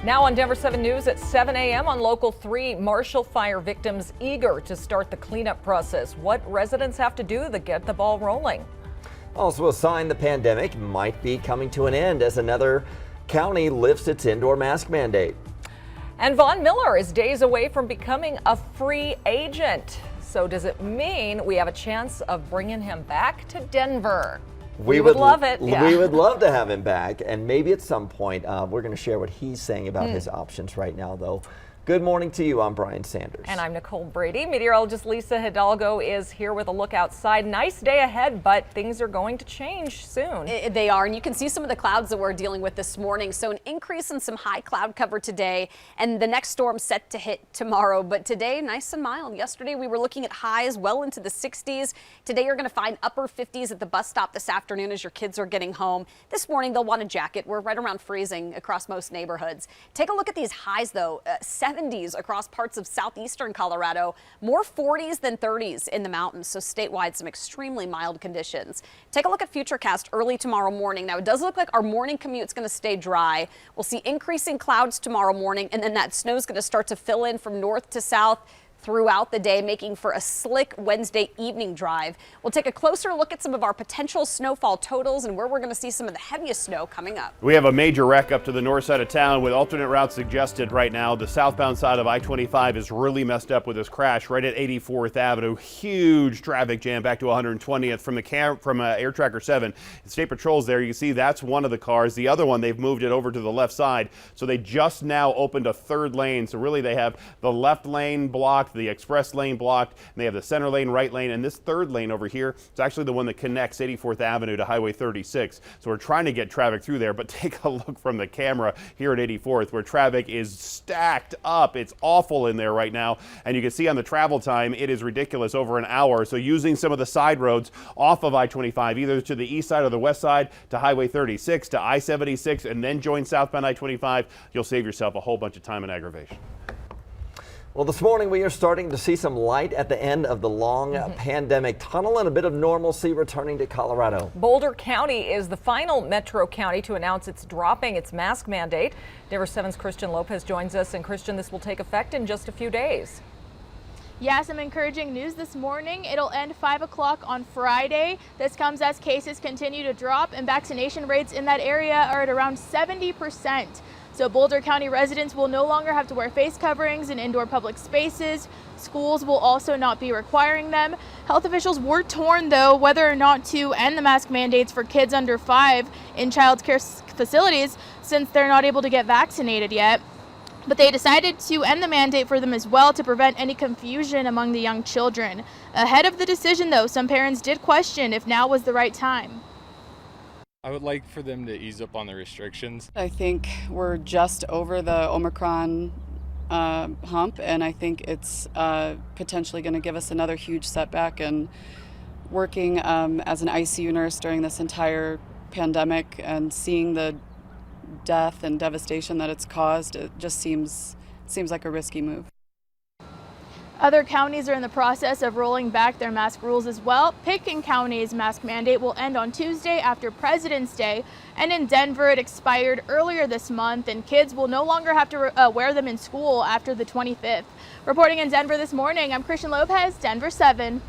Now on Denver 7 News at 7 a.m. on Local 3, Marshall Fire victims eager to start the cleanup process. What residents have to do to get the ball rolling. Also a sign the pandemic might be coming to an end as another county lifts its indoor mask mandate. And Von Miller is days away from becoming a free agent. So does it mean we have a chance of bringing him back to Denver? We would love it. Yeah. We would love to have him back, and maybe at some point we're going to share what he's saying about his options right now, though. Good morning to you. I'm Brian Sanders. And I'm Nicole Brady. Meteorologist Lisa Hidalgo is here with a look outside. Nice day ahead, but things are going to change soon. They are, and you can see some of the clouds that we're dealing with this morning. So an increase in some high cloud cover today, and the next storm set to hit tomorrow. But today, nice and mild. Yesterday, we were looking at highs well into the 60s. Today, you're going to find upper 50s at the bus stop this afternoon as your kids are getting home. This morning, they'll want a jacket. We're right around freezing across most neighborhoods. Take a look at these highs, though. 70s across parts of southeastern Colorado, more 40s than 30s in the mountains, so statewide some extremely mild conditions. Take a look at Futurecast early tomorrow morning. Now it does look like our morning commute's going to stay dry. We'll see increasing clouds tomorrow morning, and then that snow's going to start to fill in from north to south throughout the day, making for a slick Wednesday evening drive. We'll take a closer look at some of our potential snowfall totals and where we're going to see some of the heaviest snow coming up. We have a major wreck up to the north side of town with alternate routes suggested right now. The southbound side of I-25 is really messed up with this crash right at 84th Avenue. Huge traffic jam back to 120th from Air Tracker 7. State Patrol's there. You can see that's one of the cars. The other one, they've moved it over to the left side. So they just now opened a third lane. So really they have the left lane blocked, the express lane blocked, and they have the center lane, right lane, and this third lane over here is actually the one that connects 84th Avenue to Highway 36. So we're trying to get traffic through there, but take a look from the camera here at 84th where traffic is stacked up. It's awful in there right now, and you can see on the travel time it is ridiculous, over an hour. So using some of the side roads off of I-25, either to the east side or the west side, to Highway 36, to I-76, and then join southbound I-25, you'll save yourself a whole bunch of time and aggravation. Well, this morning we are starting to see some light at the end of the long pandemic tunnel and a bit of normalcy returning to Colorado. Boulder County is the final metro county to announce it's dropping its mask mandate. Denver 7's Christian Lopez joins us. And Christian, this will take effect in just a few days. Yeah, some encouraging news this morning. It'll end 5 o'clock on Friday. This comes as cases continue to drop and vaccination rates in that area are at around 70%. So Boulder County residents will no longer have to wear face coverings in indoor public spaces. Schools will also not be requiring them. Health officials were torn, though, whether or not to end the mask mandates for kids under 5 in child care facilities since they're not able to get vaccinated yet. But they decided to end the mandate for them as well to prevent any confusion among the young children. Ahead of the decision, though, some parents did question if now was the right time. I would like for them to ease up on the restrictions. I think we're just over the Omicron hump, and I think it's potentially going to give us another huge setback. And working as an ICU nurse during this entire pandemic and seeing the death and devastation that it's caused, it just seems like a risky move. Other counties are in the process of rolling back their mask rules as well. Pitkin County's mask mandate will end on Tuesday after President's Day, and in Denver it expired earlier this month, and kids will no longer have to wear them in school after the 25th. Reporting in Denver this morning, I'm Christian Lopez, Denver 7.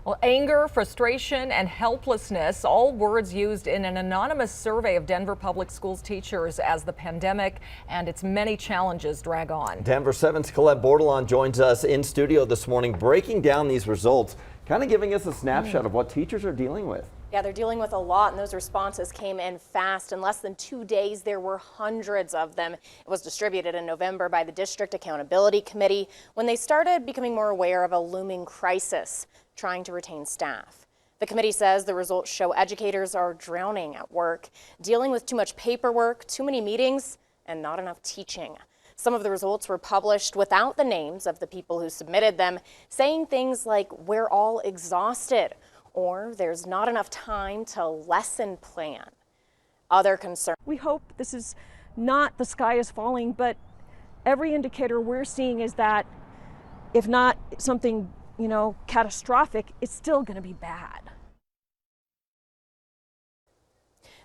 Well, anger, frustration, and helplessness, all words used in an anonymous survey of Denver Public Schools teachers as the pandemic and its many challenges drag on. Denver 7's Colette Bordelon joins us in studio this morning, breaking down these results, kind of giving us a snapshot of what teachers are dealing with. Yeah, they're dealing with a lot, and those responses came in fast. In less than 2 days, there were hundreds of them. It was distributed in November by the District Accountability Committee when they started becoming more aware of a looming crisis, trying to retain staff. The committee says the results show educators are drowning at work, dealing with too much paperwork, too many meetings, and not enough teaching. Some of the results were published without the names of the people who submitted them, saying things like, "We're all exhausted," or "There's not enough time to lesson plan." Other concerns. We hope this is not the sky is falling, but every indicator we're seeing is that if not something, catastrophic, it's still going to be bad.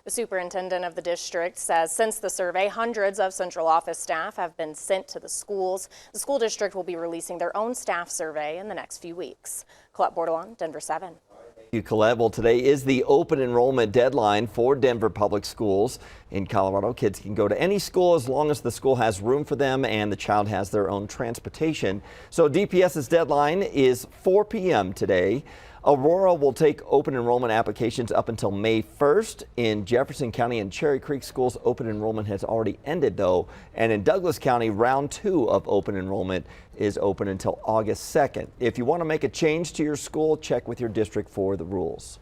The superintendent of the district says since the survey, hundreds of central office staff have been sent to the schools. The school district will be releasing their own staff survey in the next few weeks. Colette Bordelon, Denver 7. Thank you, Colette. Well, today is the open enrollment deadline for Denver Public Schools. In Colorado, kids can go to any school as long as the school has room for them and the child has their own transportation. So DPS's deadline is 4 p.m. today. Aurora will take open enrollment applications up until May 1st. In Jefferson County and Cherry Creek schools, open enrollment has already ended, though. And in Douglas County, round 2 of open enrollment is open until August 2nd. If you want to make a change to your school, check with your district for the rules.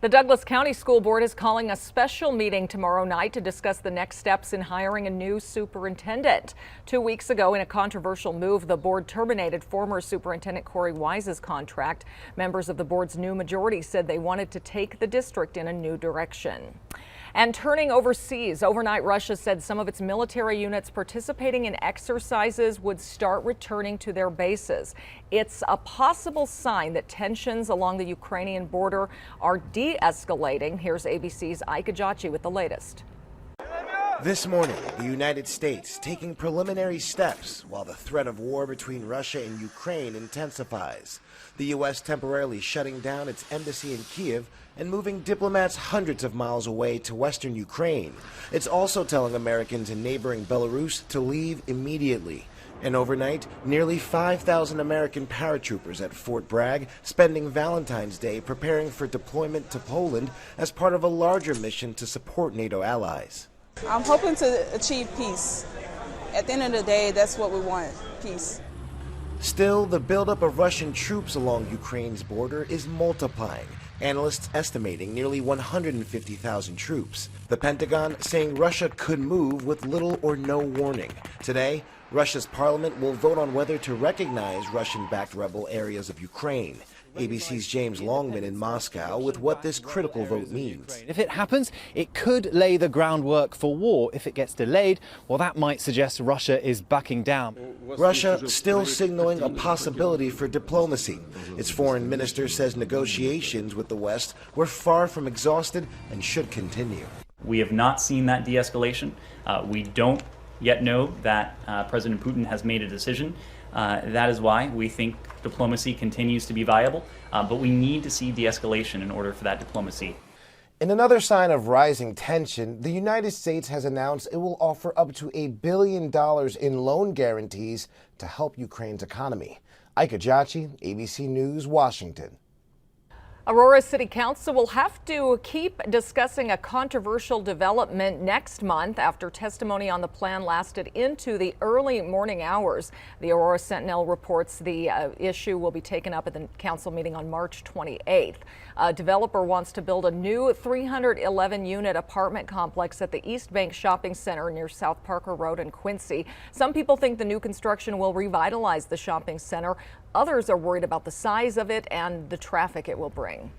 The Douglas County School Board is calling a special meeting tomorrow night to discuss the next steps in hiring a new superintendent. 2 weeks ago, in a controversial move, the board terminated former Superintendent Corey Wise's contract. Members of the board's new majority said they wanted to take the district in a new direction. And turning overseas, overnight Russia said some of its military units participating in exercises would start returning to their bases. It's a possible sign that tensions along the Ukrainian border are de-escalating. Here's ABC's Ike Ajachi with the latest. This morning, the United States taking preliminary steps while the threat of war between Russia and Ukraine intensifies. The U.S. temporarily shutting down its embassy in Kiev and moving diplomats hundreds of miles away to western Ukraine. It's also telling Americans in neighboring Belarus to leave immediately. And overnight, nearly 5,000 American paratroopers at Fort Bragg spending Valentine's Day preparing for deployment to Poland as part of a larger mission to support NATO allies. I'm hoping to achieve peace. At the end of the day, that's what we want, peace. Still, the buildup of Russian troops along Ukraine's border is multiplying. Analysts estimating nearly 150,000 troops. The Pentagon saying Russia could move with little or no warning. Today, Russia's parliament will vote on whether to recognize Russian-backed rebel areas of Ukraine. ABC's James Longman in Moscow with what this critical vote means. If it happens, it could lay the groundwork for war. If it gets delayed, well, that might suggest Russia is backing down. Russia still signaling a possibility for diplomacy. Its foreign minister says negotiations with the West were far from exhausted and should continue. We have not seen that de-escalation. We don't yet know that President Putin has made a decision. That is why we think diplomacy continues to be viable, but we need to see de-escalation in order for that diplomacy. In another sign of rising tension, the United States has announced it will offer up to $1 billion in loan guarantees to help Ukraine's economy. Ike Ajachi, ABC News, Washington. Aurora City Council will have to keep discussing a controversial development next month after testimony on the plan lasted into the early morning hours. The Aurora Sentinel reports the issue will be taken up at the council meeting on March 28th. A developer wants to build a new 311-unit apartment complex at the East Bank Shopping Center near South Parker Road in Quincy. Some people think the new construction will revitalize the shopping center. Others are worried about the size of it and the traffic it will bring.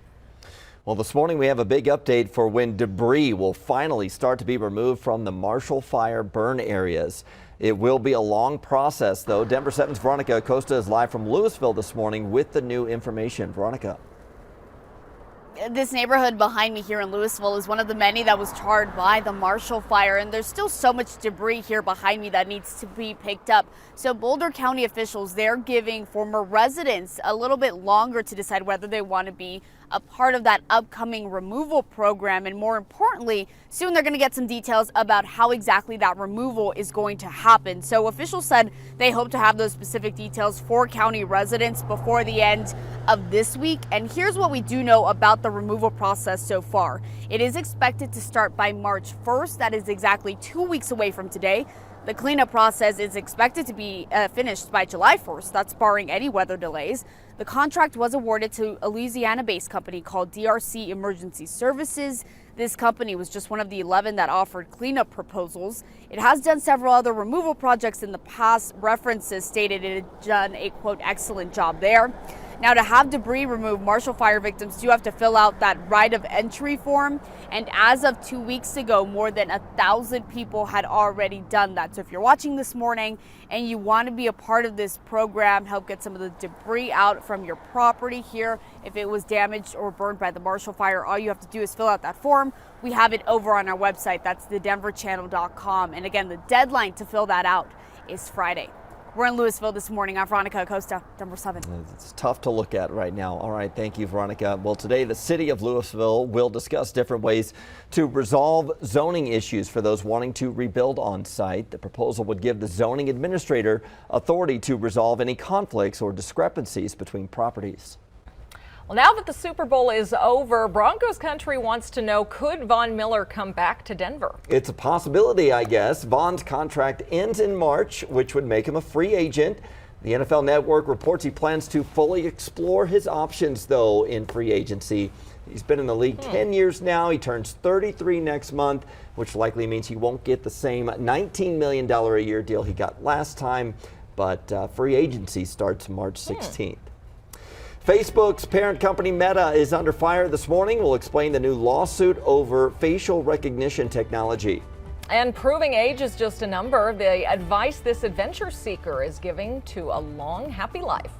Well, this morning we have a big update for when debris will finally start to be removed from the Marshall Fire burn areas. It will be a long process, though. Denver 7's Veronica Acosta is live from Louisville this morning with the new information. Veronica. This neighborhood behind me here in Louisville is one of the many that was charred by the Marshall Fire, and there's still so much debris here behind me that needs to be picked up. So Boulder County officials, they're giving former residents a little bit longer to decide whether they want to be a part of that upcoming removal program. And more importantly, soon they're going to get some details about how exactly that removal is going to happen. So officials said they hope to have those specific details for county residents before the end of this week. And here's what we do know about the removal process so far. It is expected to start by March 1st. That is exactly 2 weeks away from today. The cleanup process is expected to be finished by July 1st. That's barring any weather delays. The contract was awarded to a Louisiana-based company called DRC Emergency Services. This company was just one of the 11 that offered cleanup proposals. It has done several other removal projects in the past. References stated it had done a, quote, excellent job there. Now, to have debris removed, Marshall Fire victims do have to fill out that right of entry form. And as of 2 weeks ago, more than 1,000 people had already done that. So if you're watching this morning and you want to be a part of this program, help get some of the debris out from your property here. If it was damaged or burned by the Marshall Fire, all you have to do is fill out that form. we have it over on our website. That's thedenverchannel.com. And again, the deadline to fill that out is Friday. We're in Louisville this morning. I'm Veronica Acosta, Denver 7. It's tough to look at right now. All right, thank you, Veronica. Well, today the city of Louisville will discuss different ways to resolve zoning issues for those wanting to rebuild on site. The proposal would give the zoning administrator authority to resolve any conflicts or discrepancies between properties. Well, now that the Super Bowl is over, Broncos country wants to know, could Von Miller come back to Denver? It's a possibility, I guess. Von's contract ends in March, which would make him a free agent. The NFL Network reports he plans to fully explore his options, though, in free agency. He's been in the league 10 years now. He turns 33 next month, which likely means he won't get the same $19 million a year deal he got last time. But free agency starts March 16th. Facebook's parent company Meta is under fire this morning. We'll explain the new lawsuit over facial recognition technology. And proving age is just a number, the advice this adventure seeker is giving to a long, happy life.